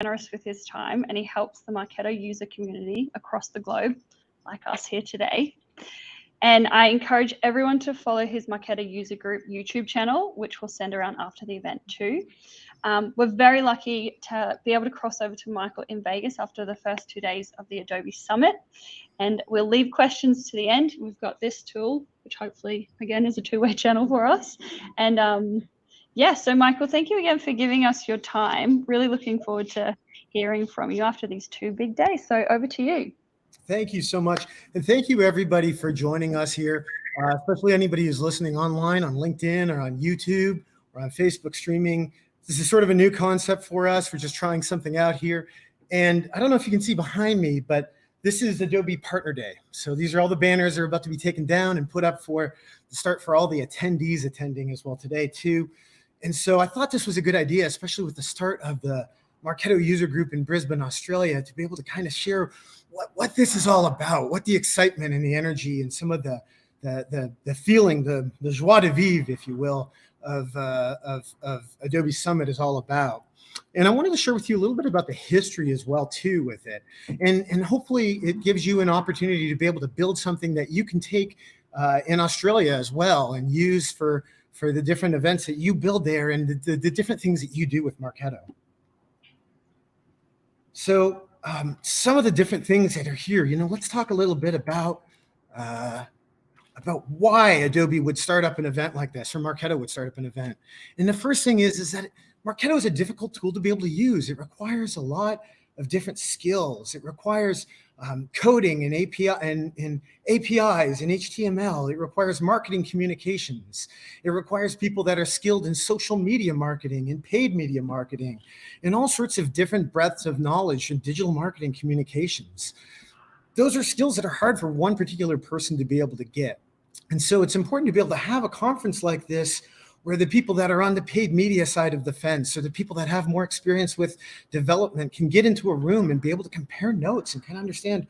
generous with his time, and he helps the Marketo user community across the globe, like us here today. And I encourage everyone to follow his Marketo user group YouTube channel, which we'll send around after the event too. We're very lucky to be able to cross over to Michael in Vegas after the first 2 days of the Adobe Summit. And we'll leave questions to the end. We've got this tool, which hopefully, again, is a two-way channel for us. And yeah, so Michael, thank you again for giving us your time. Really looking forward to hearing from you after these 2 big days. So over to you. Thank you so much. And thank you, everybody, for joining us here, especially anybody who's listening online on LinkedIn or on YouTube or on Facebook streaming. This is sort of a new concept for us. We're just trying something out here. And I don't know if you can see behind me, but this is Adobe Partner Day. So these are all the banners that are about to be taken down and put up for the start for all the attendees attending as well today, too. And so I thought this was a good idea, especially with the start of the Marketo user group in Brisbane, Australia, to be able to kind of share what this is all about, what the excitement and the energy and some of the feeling, the joie de vivre, if you will, of Adobe Summit is all about. And I wanted to share with you a little bit about the history as well, too, with it. And hopefully it gives you an opportunity to be able to build something that you can take in Australia as well and use for the different events that you build there and the different things that you do with Marketo. So some of the different things that are here, let's talk a little bit about why Adobe would start up an event like this, or Marketo would start up an event. And the first thing is that Marketo is a difficult tool to be able to use. It requires a lot of different skills. It requires coding and APIs and HTML. It requires marketing communications. It requires people that are skilled in social media marketing and paid media marketing and all sorts of different breadths of knowledge in digital marketing communications. Those are skills that are hard for one particular person to be able to get. And so it's important to be able to have a conference like this where the people that are on the paid media side of the fence or the people that have more experience with development can get into a room and be able to compare notes and kind of understand,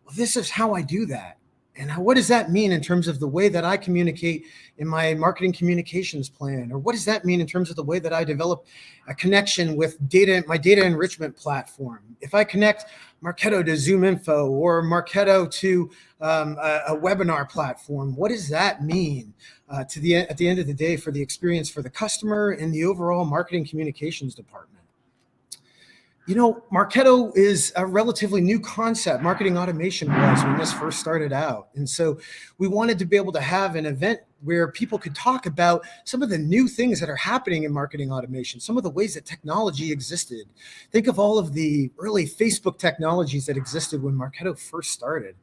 well, this is how I do that. And what does that mean in terms of the way that I communicate in my marketing communications plan? Or what does that mean in terms of the way that I develop a connection with my data enrichment platform? If I connect Marketo to ZoomInfo or Marketo to a webinar platform, what does that mean at the end of the day for the experience for the customer and the overall marketing communications department? Marketo is a relatively new concept. Marketing automation was when this first started out. And so we wanted to be able to have an event where people could talk about some of the new things that are happening in marketing automation, some of the ways that technology existed. Think of all of the early Facebook technologies that existed when Marketo first started.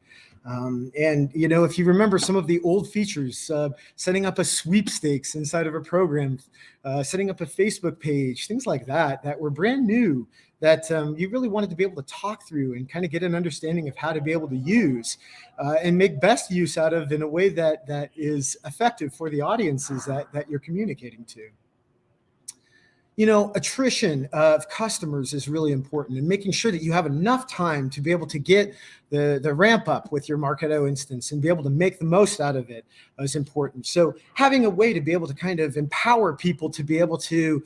And if you remember some of the old features, setting up a sweepstakes inside of a program, setting up a Facebook page, things like that were brand new, that you really wanted to be able to talk through and kind of get an understanding of how to be able to use and make best use out of in a way that is effective for the audiences that you're communicating to. Attrition of customers is really important, and making sure that you have enough time to be able to get the ramp up with your Marketo instance and be able to make the most out of it is important. So having a way to be able to kind of empower people to be able to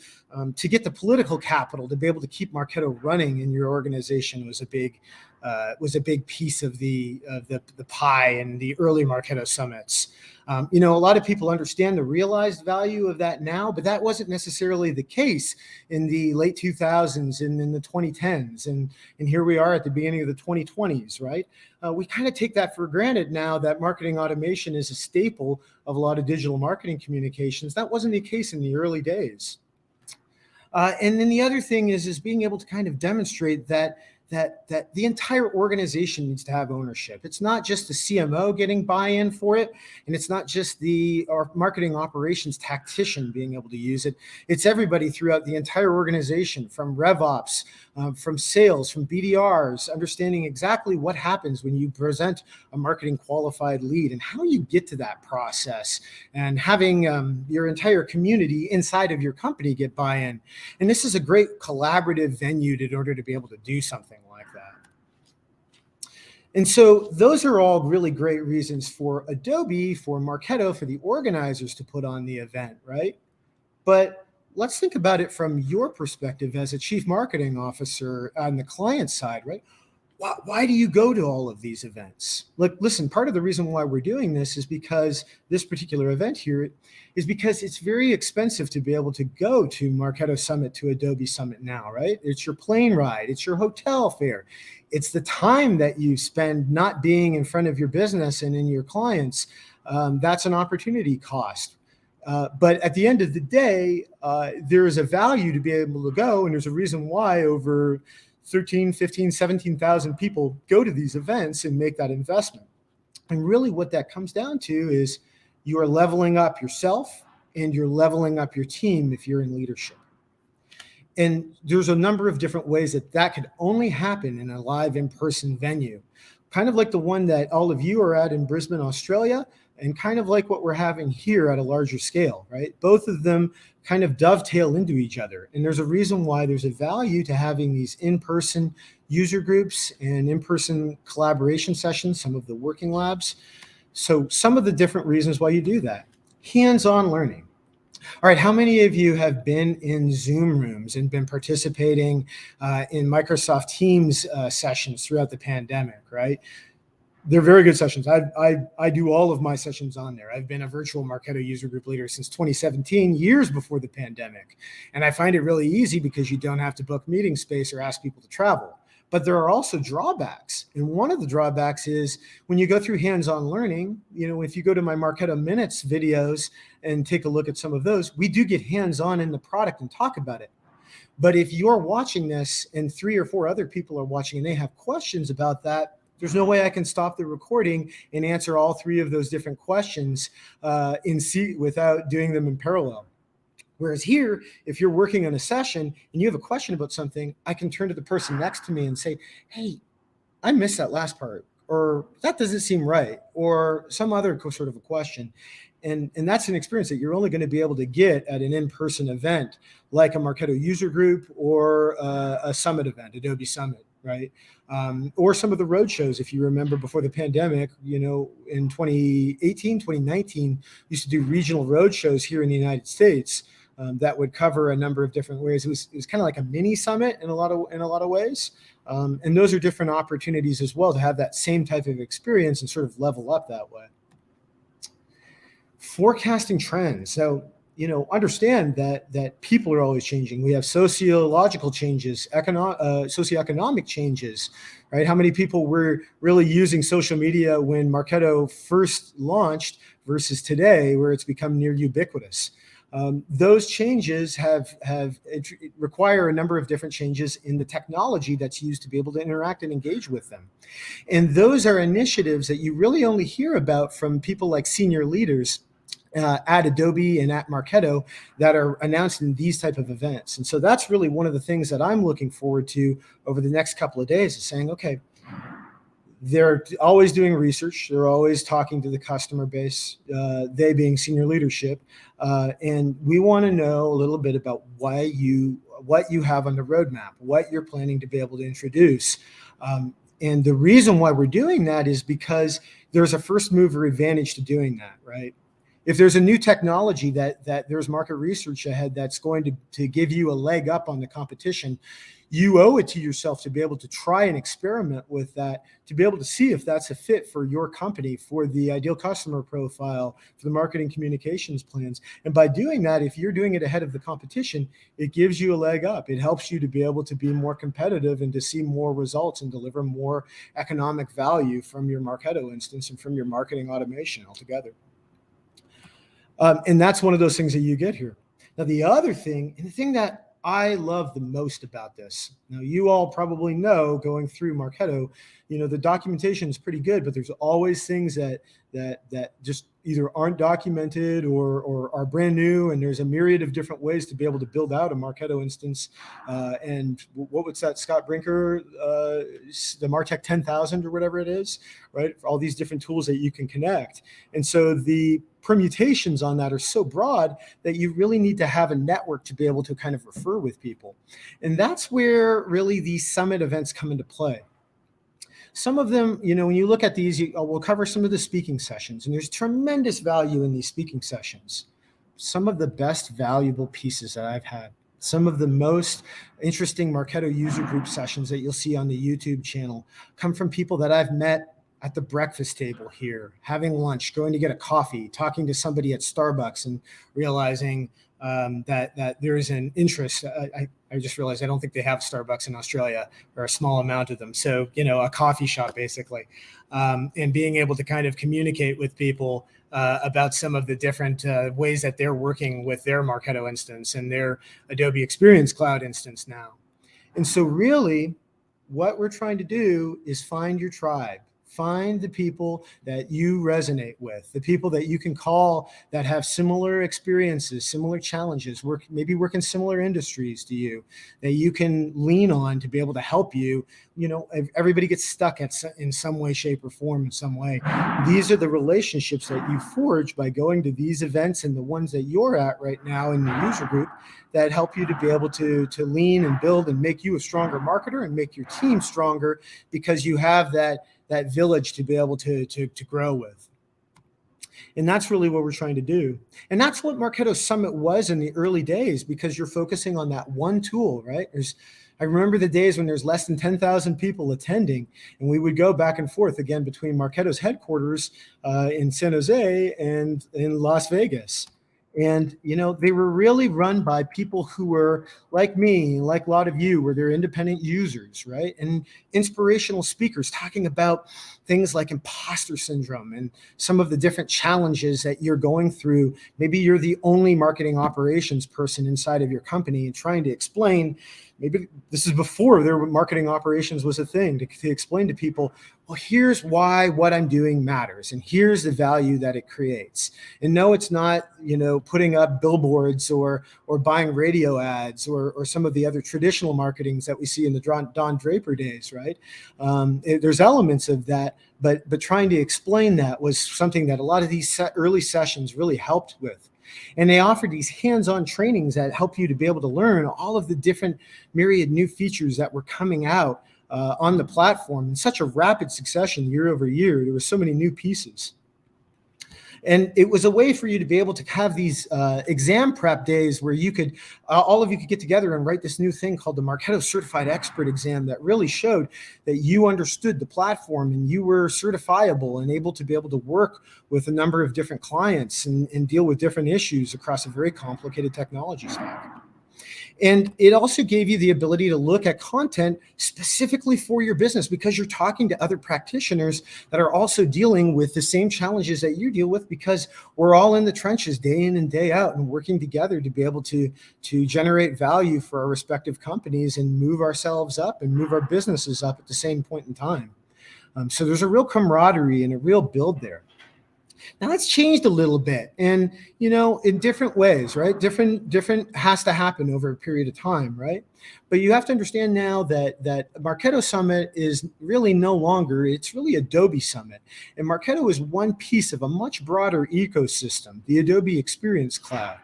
get the political capital to be able to keep Marketo running in your organization was a big piece of the pie in the early Marketo summits. A lot of people understand the realized value of that now, but that wasn't necessarily the case in the late 2000s and in the 2010s. And here we are at the beginning of the 2020s, right? We kind of take that for granted now that marketing automation is a staple of a lot of digital marketing communications. That wasn't the case in the early days. And then the other thing is being able to kind of demonstrate that the entire organization needs to have ownership. It's not just the CMO getting buy-in for it, and it's not just our marketing operations tactician being able to use it. It's everybody throughout the entire organization, from RevOps, from sales, from BDRs, understanding exactly what happens when you present a marketing qualified lead and how you get to that process, and having your entire community inside of your company get buy-in. And this is a great collaborative venue in order to be able to do something like that. And so those are all really great reasons for Adobe, for Marketo, for the organizers to put on the event, right? But let's think about it from your perspective as a chief marketing officer on the client side, right? Why do you go to all of these events? Look, listen, part of the reason why we're doing this is because this particular event here is because it's very expensive to be able to go to Marketo Summit, to Adobe Summit now, right? It's your plane ride, it's your hotel fare, it's the time that you spend not being in front of your business and in your clients. That's an opportunity cost. But at the end of the day, there is a value to be able to go, and there's a reason why over 13, 15, 17,000 people go to these events and make that investment. And really what that comes down to is you are leveling up yourself and you're leveling up your team if you're in leadership. And there's a number of different ways that that could only happen in a live in-person venue, kind of like the one that all of you are at in Brisbane, Australia, and kind of like what we're having here at a larger scale, right? Both of them kind of dovetail into each other. And there's a reason why there's a value to having these in-person user groups and in-person collaboration sessions, some of the working labs. So some of the different reasons why you do that. Hands-on learning. All right, how many of you have been in Zoom rooms and been participating in Microsoft Teams sessions throughout the pandemic, right? They're very good sessions. I do all of my sessions on there. I've been a virtual Marketo user group leader since 2017, years before the pandemic. And I find it really easy because you don't have to book meeting space or ask people to travel. But there are also drawbacks. And one of the drawbacks is when you go through hands-on learning, you know, if you go to my Marketo Minutes videos and take a look at some of those, we do get hands-on in the product and talk about it. But if you're watching this and 3 or 4 other people are watching and they have questions about that, there's no way I can stop the recording and answer all 3 of those different questions without doing them in parallel. Whereas here, if you're working on a session and you have a question about something, I can turn to the person next to me and say, hey, I missed that last part, or that doesn't seem right, or some other sort of a question. And that's an experience that you're only going to be able to get at an in-person event like a Marketo user group or a Summit event, Adobe Summit, right? Or some of the road shows, if you remember before the pandemic, you know, in 2018, 2019, used to do regional road shows here in the United States that would cover a number of different ways. It was kind of like a mini summit in a lot of ways. And those are different opportunities as well to have that same type of experience and sort of level up that way. Forecasting trends. So, you know, understand that people are always changing. We have sociological changes, socioeconomic changes, right? How many people were really using social media when Marketo first launched versus today, where it's become near ubiquitous? Those changes require a number of different changes in the technology that's used to be able to interact and engage with them. And those are initiatives that you really only hear about from people like senior leaders at Adobe and at Marketo that are announced in these type of events. And so that's really one of the things that I'm looking forward to over the next couple of days, is saying, okay, they're always doing research. They're always talking to the customer base, they being senior leadership. And we want to know a little bit about what you have on the roadmap, what you're planning to be able to introduce. And the reason why we're doing that is because there's a first mover advantage to doing that, right? If there's a new technology that there's market research ahead that's going to give you a leg up on the competition, you owe it to yourself to be able to try and experiment with that, to be able to see if that's a fit for your company, for the ideal customer profile, for the marketing communications plans. And by doing that, if you're doing it ahead of the competition, it gives you a leg up. It helps you to be able to be more competitive and to see more results and deliver more economic value from your Marketo instance and from your marketing automation altogether. And that's one of those things that you get here. Now, the other thing, and the thing that I love the most about this, now you all probably know going through Marketo, you know, the documentation is pretty good, but there's always things that just either aren't documented or are brand new. And there's a myriad of different ways to be able to build out a Marketo instance. And what was that, Scott Brinker, the Martech 10,000 or whatever it is, right? For all these different tools that you can connect. And so the permutations on that are so broad that you really need to have a network to be able to kind of refer with people. And that's where really these summit events come into play. Some of them, you know, when you look at these, we'll cover some of the speaking sessions, and there's tremendous value in these speaking sessions. some of the best valuable pieces that I've had. Some of the most interesting Marketo user group sessions that you'll see on the YouTube channel come from people that I've met at the breakfast table here, having lunch, going to get a coffee, talking to somebody at Starbucks, and realizing that there is an interest. I just realized I don't think they have Starbucks in Australia, or a small amount of them. So, a coffee shop basically, and being able to kind of communicate with people about some of the different ways that they're working with their Marketo instance and their Adobe Experience Cloud instance now. And so really what we're trying to do is find your tribe. Find the people that you resonate with, the people that you can call that have similar experiences, similar challenges, maybe work in similar industries to you, that you can lean on to be able to help you. Everybody gets stuck in some way, shape, or form in some way. These are the relationships that you forge by going to these events, and the ones that you're at right now in the user group, that help you to be able to lean and build and make you a stronger marketer and make your team stronger, because you have that village to be able to grow with. And that's really what we're trying to do. And that's what Marketo Summit was in the early days, because you're focusing on that one tool, right? I remember the days when there's less than 10,000 people attending, and we would go back and forth again between Marketo's headquarters in San Jose and in Las Vegas. And, they were really run by people who were like me, like a lot of you, where they're independent users, right? And inspirational speakers talking about things like imposter syndrome and some of the different challenges that you're going through. Maybe you're the only marketing operations person inside of your company, and trying to explain, maybe this is before marketing operations was a thing, to explain to people, well, here's why what I'm doing matters, and here's the value that it creates. And no, it's not, putting up billboards or buying radio ads or some of the other traditional marketings that we see in the Don Draper days, right? There's elements of that, but trying to explain that was something that a lot of these early sessions really helped with. And they offer these hands-on trainings that help you to be able to learn all of the different myriad new features that were coming out on the platform in such a rapid succession year over year. There were so many new pieces. And it was a way for you to be able to have these exam prep days where you could, all of you could get together and write this new thing called the Marketo Certified Expert Exam, that really showed that you understood the platform and you were certifiable and able to be able to work with a number of different clients and deal with different issues across a very complicated technology stack. And it also gave you the ability to look at content specifically for your business, because you're talking to other practitioners that are also dealing with the same challenges that you deal with, because we're all in the trenches day in and day out and working together to be able to generate value for our respective companies and move ourselves up and move our businesses up at the same point in time. So there's a real camaraderie and a real build there. Now that's changed a little bit, and in different ways, right? Different has to happen over a period of time, right? But you have to understand now that Marketo Summit is really no longer, it's really Adobe Summit. And Marketo is one piece of a much broader ecosystem, the Adobe Experience Cloud.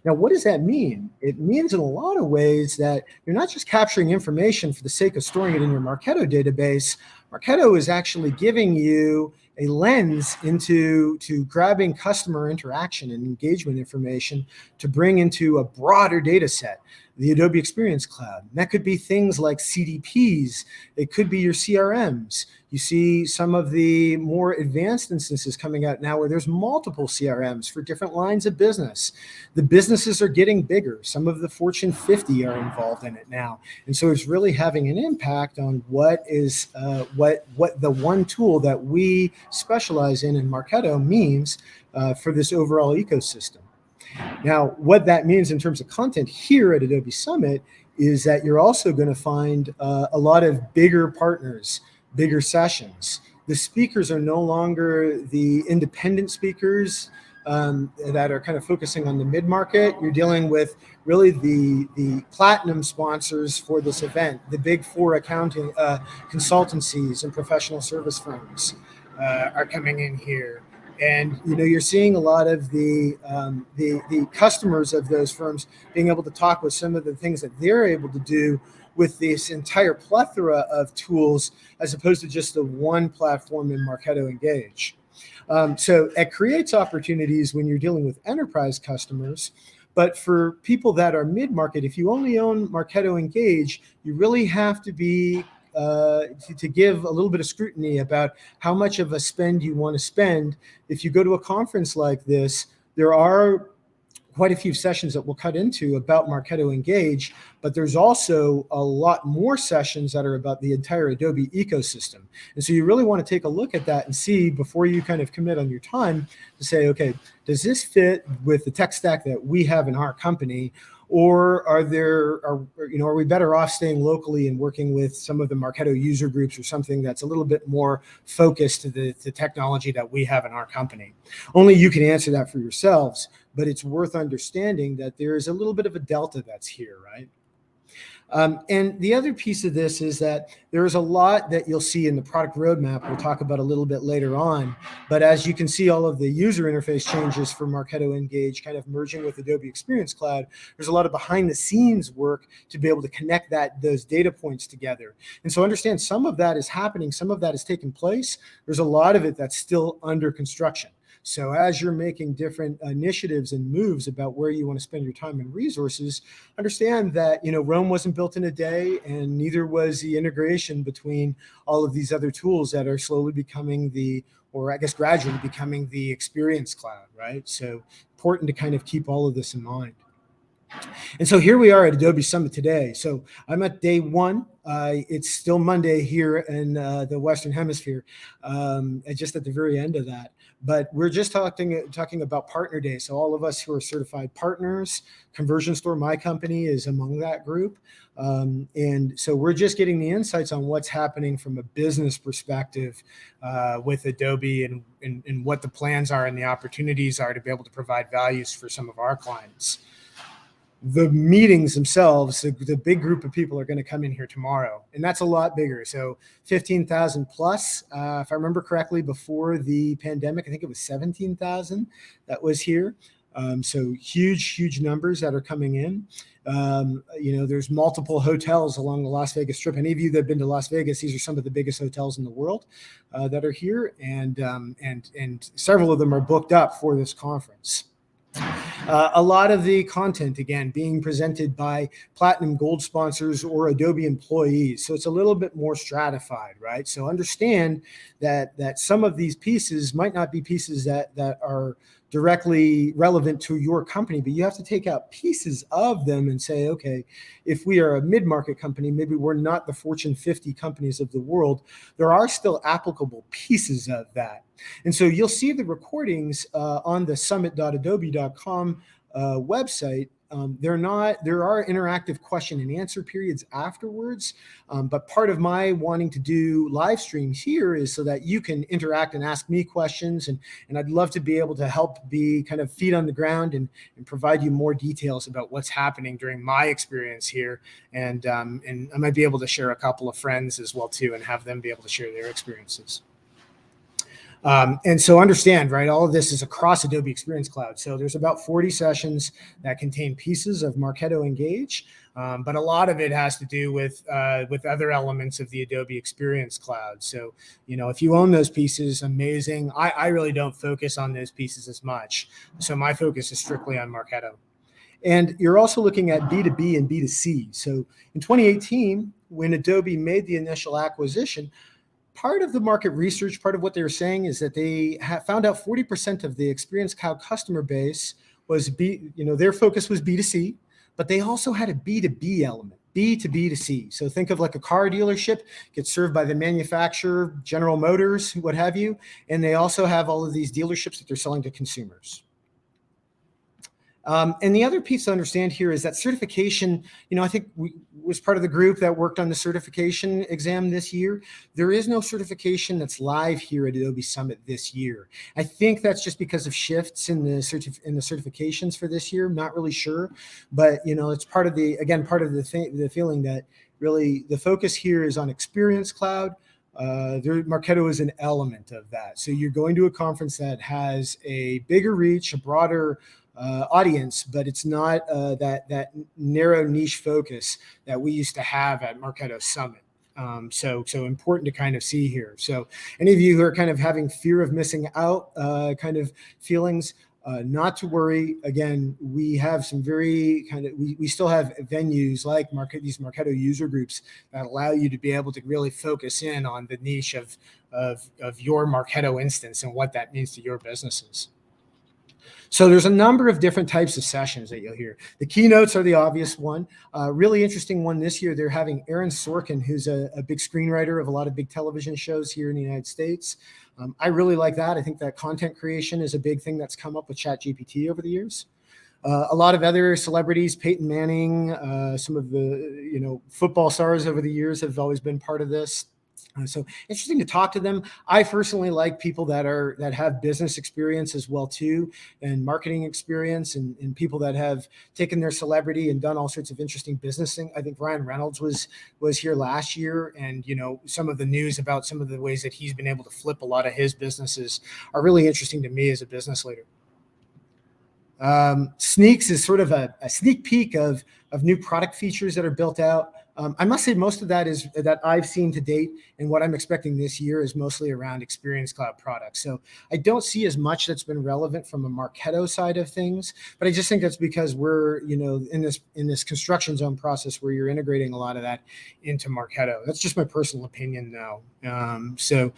Now, what does that mean? It means in a lot of ways that you're not just capturing information for the sake of storing it in your Marketo database. Marketo is actually giving you a lens into grabbing customer interaction and engagement information to bring into a broader data set, the Adobe Experience Cloud. And that could be things like CDPs. It could be your CRMs. You see some of the more advanced instances coming out now where there's multiple CRMs for different lines of business. The businesses are getting bigger. Some of the Fortune 50 are involved in it now. And so it's really having an impact on what the one tool that we specialize in Marketo means for this overall ecosystem. Now, what that means in terms of content here at Adobe Summit is that you're also going to find a lot of bigger partners, bigger sessions. The speakers are no longer the independent speakers that are kind of focusing on the mid-market. You're dealing with really the platinum sponsors for this event, the big four accounting consultancies and professional service firms are coming in here. And you're seeing a lot of the customers of those firms being able to talk with some of the things that they're able to do with this entire plethora of tools, as opposed to just the one platform in Marketo Engage. So it creates opportunities when you're dealing with enterprise customers. But for people that are mid-market, if you only own Marketo Engage, you really have to be to give a little bit of scrutiny about how much of a spend you want to spend. If you go to a conference like this, there are quite a few sessions that we'll cut into about Marketo Engage, but there's also a lot more sessions that are about the entire Adobe ecosystem. And so you really want to take a look at that and see before you kind of commit on your time to say, okay, does this fit with the tech stack that we have in our company? Or are we better off staying locally and working with some of the Marketo user groups or something that's a little bit more focused to the technology that we have in our company? Only you can answer that for yourselves, but it's worth understanding that there is a little bit of a delta that's here, right? And the other piece of this is that there is a lot that you'll see in the product roadmap we'll talk about a little bit later on. But as you can see, all of the user interface changes for Marketo Engage kind of merging with Adobe Experience Cloud, there's a lot of behind the scenes work to be able to connect those data points together. And so understand some of that is happening, some of that is taking place. There's a lot of it that's still under construction. So as you're making different initiatives and moves about where you want to spend your time and resources, understand that, Rome wasn't built in a day, and neither was the integration between all of these other tools that are slowly becoming gradually becoming the Experience Cloud, right? So important to kind of keep all of this in mind. And so here we are at Adobe Summit today. So I'm at day one. It's still Monday here in the Western Hemisphere, just at the very end of that. But we're just talking about Partner Day. So all of us who are certified partners, Conversion Store, my company, is among that group. And so we're just getting the insights on what's happening from a business perspective with Adobe and what the plans are and the opportunities are to be able to provide values for some of our clients. The meetings themselves, the big group of people are going to come in here tomorrow, and that's a lot bigger. So 15,000 plus, if I remember correctly, before the pandemic, I think it was 17,000 that was here. So huge numbers that are coming in. There's multiple hotels along the Las Vegas Strip. Any of you that have been to Las Vegas, these are some of the biggest hotels in the world that are here, and several of them are booked up for this conference. A lot of the content, again, being presented by platinum gold sponsors or Adobe employees. So it's a little bit more stratified, right? So understand that some of these pieces might not be pieces that are directly relevant to your company, but you have to take out pieces of them and say, okay, if we are a mid-market company, maybe we're not the Fortune 50 companies of the world, there are still applicable pieces of that. And so you'll see the recordings on the summit.adobe.com website. There are interactive question and answer periods afterwards, but part of my wanting to do live streams here is so that you can interact and ask me questions, and I'd love to be able to help be kind of feet on the ground and provide you more details about what's happening during my experience here, and I might be able to share a couple of friends as well too, and have them be able to share their experiences. And so understand, right, all of this is across Adobe Experience Cloud. So there's about 40 sessions that contain pieces of Marketo Engage, but a lot of it has to do with other elements of the Adobe Experience Cloud. So, if you own those pieces, amazing. I really don't focus on those pieces as much. So my focus is strictly on Marketo. And you're also looking at B2B and B2C. So in 2018, when Adobe made the initial acquisition, part of the market research, part of what they were saying is that they found out 40% of the Experience Cloud customer base was their focus was B2C, but they also had a B2B element, B to B2C. So think of like a car dealership gets served by the manufacturer, General Motors, what have you, and they also have all of these dealerships that they're selling to consumers. And the other piece to understand here is that certification, I think we was part of the group that worked on the certification exam this year. There is no certification that's live here at Adobe Summit this year. I think that's just because of shifts in the certifications for this year. I'm not really sure, but it's part of the feeling that really the focus here is on Experience Cloud. Marketo is an element of that. So you're going to a conference that has a bigger reach, a broader audience, but it's not that narrow niche focus that we used to have at Marketo Summit. So important to kind of see here. So any of you who are kind of having fear of missing out kind of feelings, not to worry. Again, we have some very we still have venues like these Marketo user groups that allow you to be able to really focus in on the niche of your Marketo instance and what that means to your businesses. So there's a number of different types of sessions that you'll hear. The keynotes are the obvious one. Really interesting one this year, they're having Aaron Sorkin, who's a big screenwriter of a lot of big television shows here in the United States. I really like that. I think that content creation is a big thing that's come up with ChatGPT over the years. A lot of other celebrities, Peyton Manning, some of the football stars over the years have always been part of this. So interesting to talk to them. I personally like people that have business experience as well too, and marketing experience, and people that have taken their celebrity and done all sorts of interesting business things. I think Ryan Reynolds was here last year, and some of the news about some of the ways that he's been able to flip a lot of his businesses are really interesting to me as a business leader. Sneaks is sort of a sneak peek of new product features that are built out. I must say most of that I've seen to date, and what I'm expecting this year is mostly around Experience Cloud products. So I don't see as much that's been relevant from a Marketo side of things, but I just think that's because we're in this construction zone process where you're integrating a lot of that into Marketo. That's just my personal opinion now. So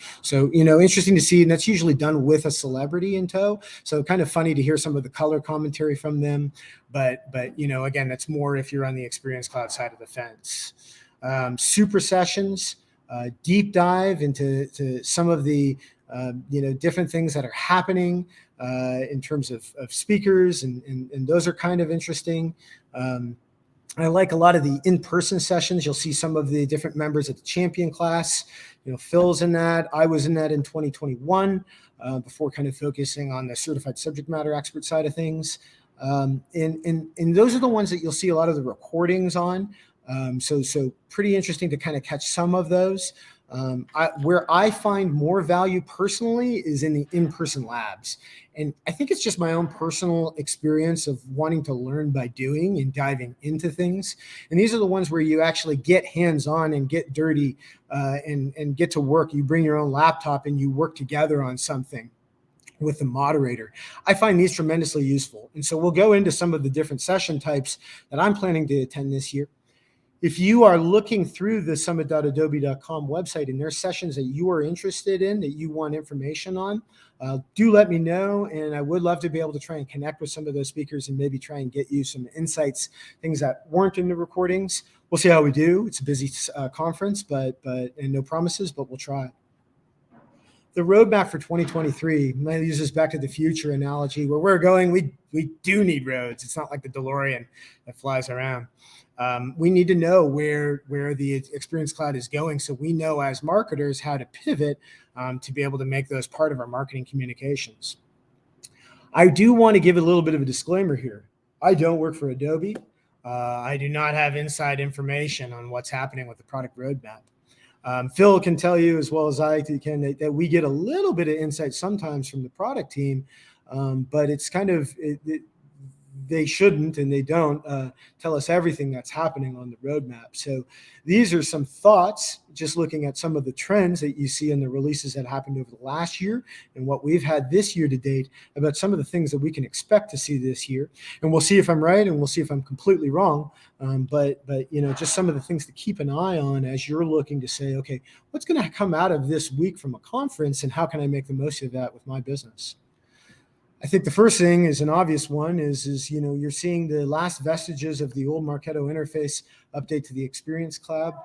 interesting to see, and that's usually done with a celebrity in tow. So kind of funny to hear some of the color commentary from them. But again, that's more if you're on the Experience Cloud side of the fence. Super sessions, deep dive into some of the different things that are happening in terms of speakers, and those are kind of interesting. I like a lot of the in-person sessions. You'll see some of the different members of the champion class. Phil's in that. I was in that in 2021 before kind of focusing on the certified subject matter expert side of things. And those are the ones that you'll see a lot of the recordings on. So pretty interesting to kind of catch some of those. Where I find more value personally is in the in-person labs. And I think it's just my own personal experience of wanting to learn by doing and diving into things. And these are the ones where you actually get hands-on and get dirty and get to work. You bring your own laptop and you work together on something with the moderator. I find these tremendously useful. And so we'll go into some of the different session types that I'm planning to attend this year. If you are looking through the summit.adobe.com website and there's sessions that you are interested in, that you want information on, do let me know. And I would love to be able to try and connect with some of those speakers and maybe try and get you some insights, things that weren't in the recordings. We'll see how we do. It's a busy conference, and no promises, but we'll try. The roadmap for 2023, I use this back to the future analogy. Where we're going, we do need roads. It's not like the DeLorean that flies around. We need to know where the Experience Cloud is going, so we know as marketers how to pivot to be able to make those part of our marketing communications. I do want to give a little bit of a disclaimer here. I don't work for Adobe. I do not have inside information on what's happening with the product roadmap. Phil can tell you as well as I can that we get a little bit of insight sometimes from the product team, but it's kind of they shouldn't and they don't tell us everything that's happening on the roadmap. So these are some thoughts, just looking at some of the trends that you see in the releases that happened over the last year and what we've had this year to date about some of the things that we can expect to see this year. And we'll see if I'm right and we'll see if I'm completely wrong. But just some of the things to keep an eye on as you're looking to say, okay, what's going to come out of this week from a conference and how can I make the most of that with my business? I think the first thing is an obvious one is you're seeing the last vestiges of the old Marketo interface update to the Experience Cloud.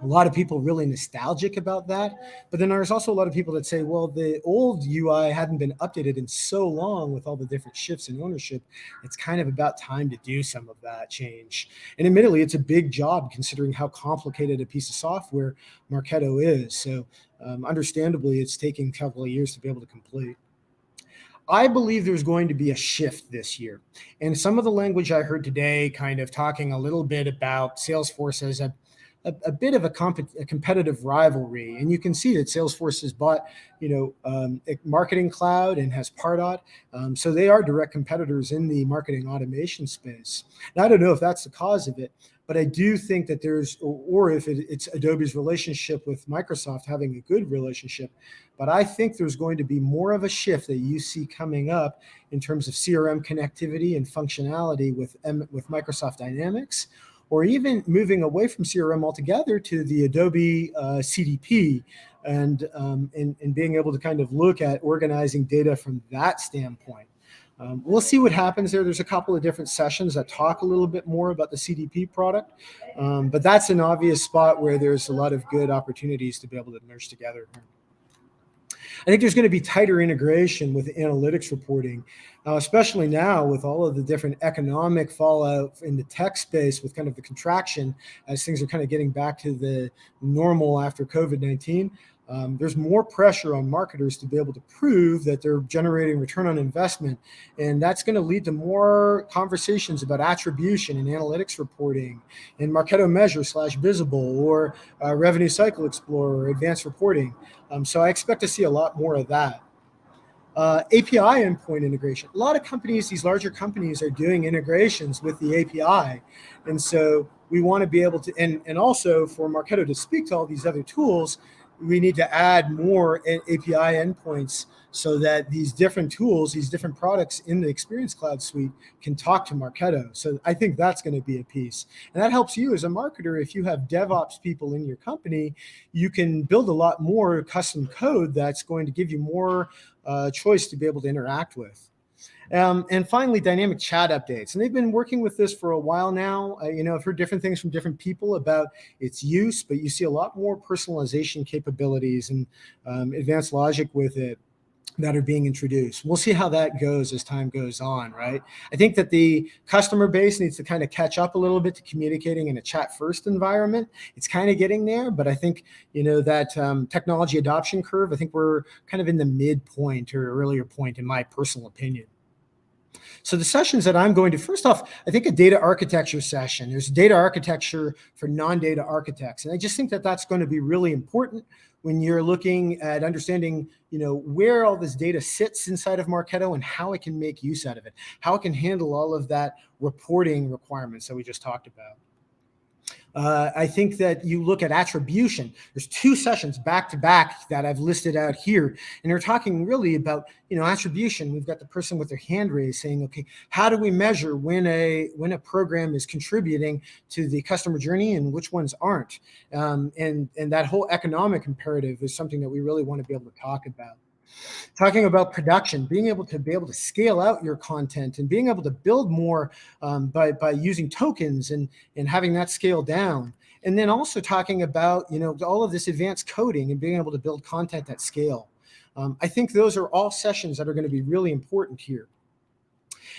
A lot of people really nostalgic about that, but then there's also a lot of people that say, well, the old UI hadn't been updated in so long with all the different shifts in ownership. It's kind of about time to do some of that change. And admittedly, it's a big job considering how complicated a piece of software Marketo is. So understandably, it's taking a couple of years to be able to complete. I believe there's going to be a shift this year. And some of the language I heard today kind of talking a little bit about Salesforce as a bit of a competitive rivalry. And you can see that Salesforce has bought, Marketing Cloud and has Pardot. So they are direct competitors in the marketing automation space. Now, I don't know if that's the cause of it, But I do think that there's, or if it's Adobe's relationship with Microsoft having a good relationship, but I think there's going to be more of a shift that you see coming up in terms of CRM connectivity and functionality with Microsoft Dynamics, or even moving away from CRM altogether to the Adobe CDP, and being able to kind of look at organizing data from that standpoint. We'll see what happens there. There's a couple of different sessions that talk a little bit more about the CDP product, but that's an obvious spot where there's a lot of good opportunities to be able to merge together. I think there's going to be tighter integration with analytics reporting, especially now with all of the different economic fallout in the tech space with kind of the contraction as things are kind of getting back to the normal after COVID-19. There's more pressure on marketers to be able to prove that they're generating return on investment. And that's going to lead to more conversations about attribution and analytics reporting and Marketo Measure / Visible, or Revenue Cycle Explorer, advanced reporting. So I expect to see a lot more of that. API endpoint integration. A lot of companies, these larger companies, are doing integrations with the API. And so we want to be able to, and also for Marketo to speak to all these other tools, we need to add more API endpoints so that these different tools, these different products in the Experience Cloud suite can talk to Marketo. So I think that's going to be a piece. And that helps you as a marketer. If you have DevOps people in your company, you can build a lot more custom code that's going to give you more choice to be able to interact with. And finally, dynamic chat updates. And they've been working with this for a while now. I've heard different things from different people about its use, but you see a lot more personalization capabilities and advanced logic with it that are being introduced. We'll see how that goes as time goes on, right? I think that the customer base needs to kind of catch up a little bit to communicating in a chat-first environment. It's kind of getting there, but I think, that technology adoption curve, I think we're kind of in the midpoint or earlier point, in my personal opinion. So the sessions that I'm going to, first off, I think a data architecture session. There's data architecture for non-data architects. And I just think that that's going to be really important when you're looking at understanding, where all this data sits inside of Marketo and how it can make use out of it, how it can handle all of that reporting requirements that we just talked about. I think that you look at attribution. There's 2 sessions back to back that I've listed out here, and they're talking really about attribution. We've got the person with their hand raised saying, okay, how do we measure when a program is contributing to the customer journey and which ones aren't? And that whole economic imperative is something that we really want to be able to talk about. Talking about production, being able to scale out your content and being able to build more by using tokens and having that scale down. And then also talking about, all of this advanced coding and being able to build content at scale. I think those are all sessions that are going to be really important here.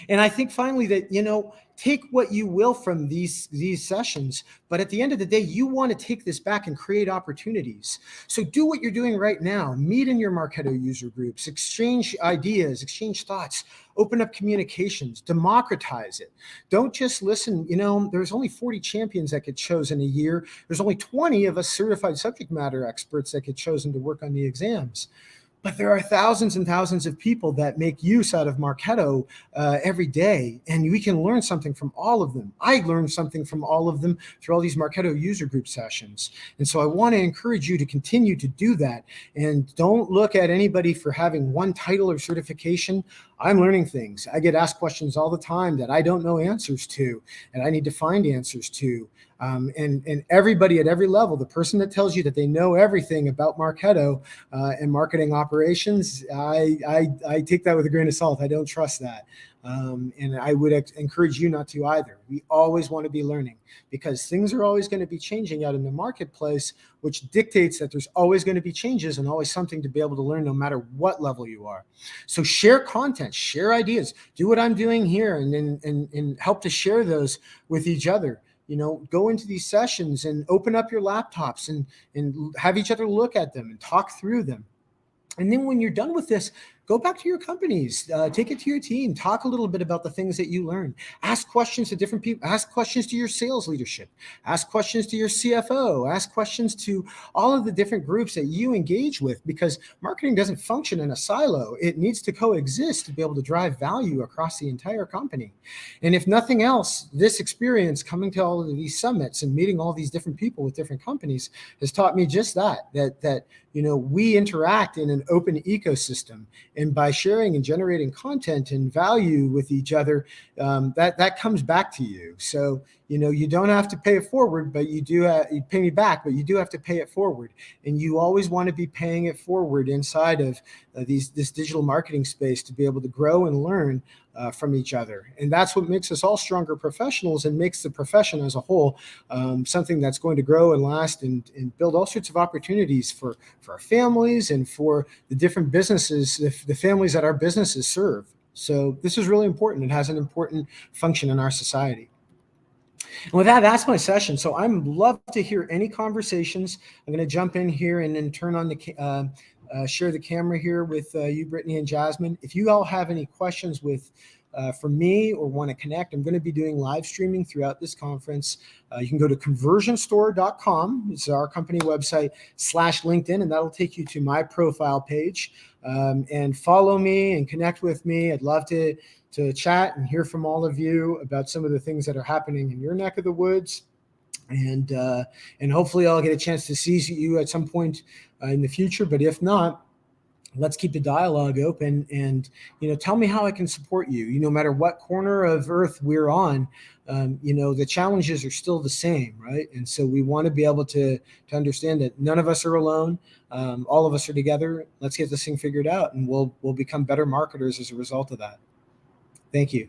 And I think finally that, take what you will from these sessions, but at the end of the day, you want to take this back and create opportunities. So do what you're doing right now. Meet in your Marketo user groups, exchange ideas, exchange thoughts, open up communications, democratize it. Don't just listen. There's only 40 champions that get chosen a year. There's only 20 of us certified subject matter experts that get chosen to work on the exams. But there are thousands and thousands of people that make use out of Marketo every day, and we can learn something from all of them. I learned something from all of them through all these Marketo user group sessions. And so I want to encourage you to continue to do that. And don't look at anybody for having one title or certification. I'm learning things. I get asked questions all the time that I don't know answers to, and I need to find answers to. And everybody at every level, the person that tells you that they know everything about Marketo and marketing operations, I take that with a grain of salt. I don't trust that. And I would encourage you not to either. We always want to be learning because things are always going to be changing out in the marketplace, which dictates that there's always going to be changes and always something to be able to learn no matter what level you are. So share content, share ideas, do what I'm doing here and help to share those with each other. Go into these sessions and open up your laptops and have each other look at them and talk through them. And then when you're done with this, Go back to your companies, take it to your team, talk a little bit about the things that you learned, ask questions to different people, ask questions to your sales leadership, ask questions to your CFO, ask questions to all of the different groups that you engage with, because marketing doesn't function in a silo. It needs to coexist to be able to drive value across the entire company. And if nothing else, this experience coming to all of these summits and meeting all these different people with different companies has taught me just that we interact in an open ecosystem, and by sharing and generating content and value with each other, that comes back to you. So you don't have to pay it forward, but you pay me back, but you do have to pay it forward, and you always want to be paying it forward inside of this digital marketing space to be able to grow and learn from each other. And that's what makes us all stronger professionals and makes the profession as a whole something that's going to grow and last and build all sorts of opportunities for our families and for the different businesses, the families that our businesses serve. So this is really important. It has an important function in our society. And with that, that's my session. So I'm love to hear any conversations. I'm going to jump in here and then turn on the share the camera here with you, Brittany and Jasmine. If you all have any questions for me or want to connect, I'm going to be doing live streaming throughout this conference. You can go to conversionstore.com. It's our company website /LinkedIn, and that'll take you to my profile page. And follow me and connect with me. I'd love to chat and hear from all of you about some of the things that are happening in your neck of the woods. And hopefully I'll get a chance to see you at some point in the future. But if not, let's keep the dialogue open and, tell me how I can support you. No matter what corner of earth we're on, the challenges are still the same, right? And so we want to be able to understand that none of us are alone. All of us are together. Let's get this thing figured out, and we'll become better marketers as a result of that. Thank you.